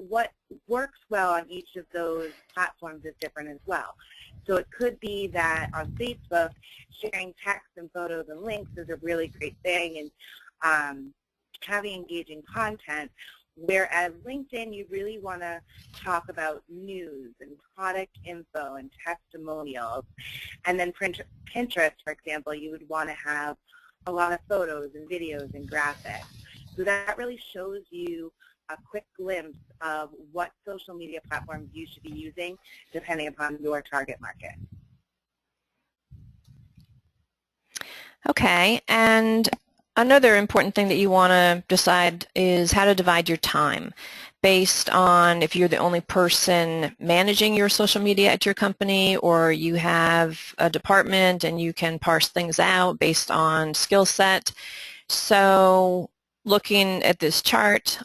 what works well on each of those platforms is different as well. So it could be that on Facebook, sharing text and photos and links is a really great thing, and having engaging content, whereas LinkedIn, you really want to talk about news and product info and testimonials. And then Pinterest, for example, you would want to have a lot of photos and videos and graphics. So that really shows you a quick glimpse of what social media platforms you should be using depending upon your target market. Okay, and another important thing that you want to decide is how to divide your time based on if you're the only person managing your social media at your company, or you have a department and you can parse things out based on skill set. So looking at this chart,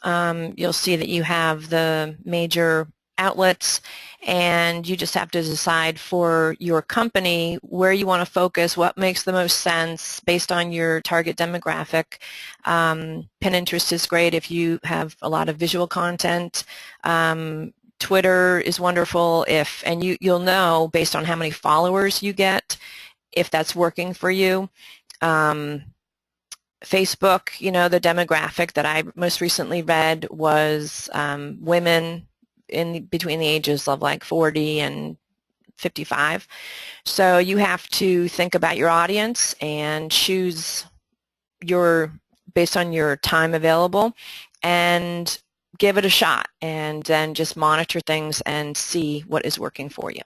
you'll see that you have the major outlets, and you just have to decide for your company where you want to focus, what makes the most sense based on your target demographic. Pinterest is great if you have a lot of visual content. Twitter is wonderful and you'll know based on how many followers you get if that's working for you. Facebook, the demographic that I most recently read was women between the ages of like 40 and 55. So you have to think about your audience and choose based on your time available and give it a shot, and then just monitor things and see what is working for you.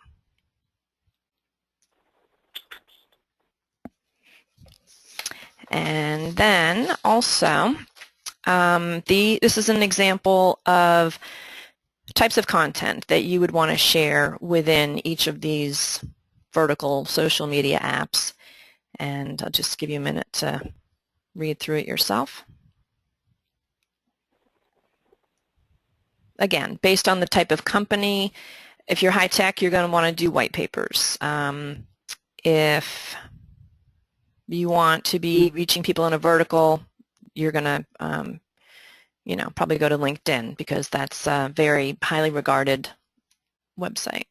And then also, this is an example of types of content that you would want to share within each of these vertical social media apps. And I'll just give you a minute to read through it yourself. Again, based on the type of company, if you're high tech, you're going to want to do white papers. If you want to be reaching people in a vertical, you're going to probably go to LinkedIn, because that's a very highly regarded website.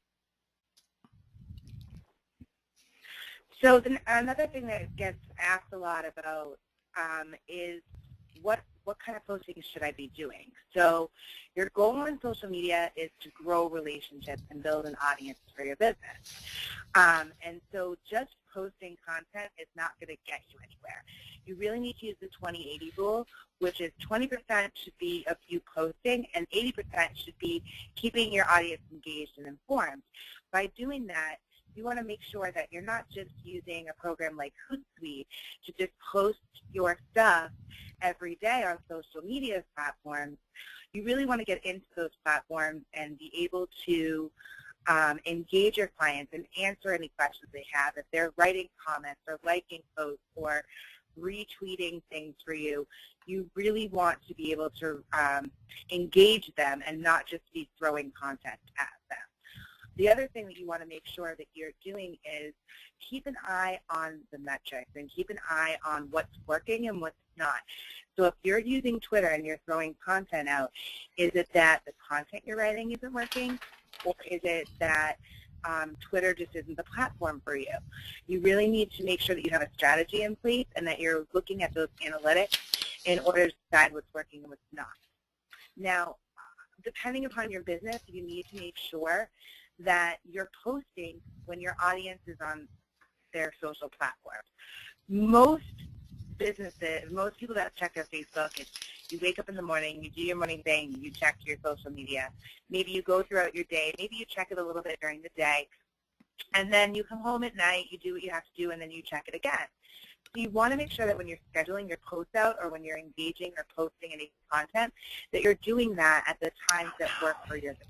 So another thing that gets asked a lot about is what kind of posting should I be doing? So your goal on social media is to grow relationships and build an audience for your business. And so just posting content is not going to get you anywhere. You really need to use the 20-80 rule, which is 20% should be of you posting and 80% should be keeping your audience engaged and informed. By doing that, you want to make sure that you're not just using a program like Hootsuite to just post your stuff every day on social media platforms. You really want to get into those platforms and be able to engage your clients and answer any questions they have. If they're writing comments or liking posts or retweeting things for you, you really want to be able to engage them and not just be throwing content at them. The other thing that you want to make sure that you're doing is keep an eye on the metrics and keep an eye on what's working and what's not. So if you're using Twitter and you're throwing content out, is it that the content you're writing isn't working, or is it that Twitter just isn't the platform for you? You really need to make sure that you have a strategy in place and that you're looking at those analytics in order to decide what's working and what's not. Now, depending upon your business, you need to make sure that you're posting when your audience is on their social platforms. Most businesses, most people that check their Facebook, it's you wake up in the morning, you do your morning thing, you check your social media. Maybe you go throughout your day, maybe you check it a little bit during the day, and then you come home at night, you do what you have to do, and then you check it again. So you want to make sure that when you're scheduling your posts out or when you're engaging or posting any content, that you're doing that at the times that work for your business.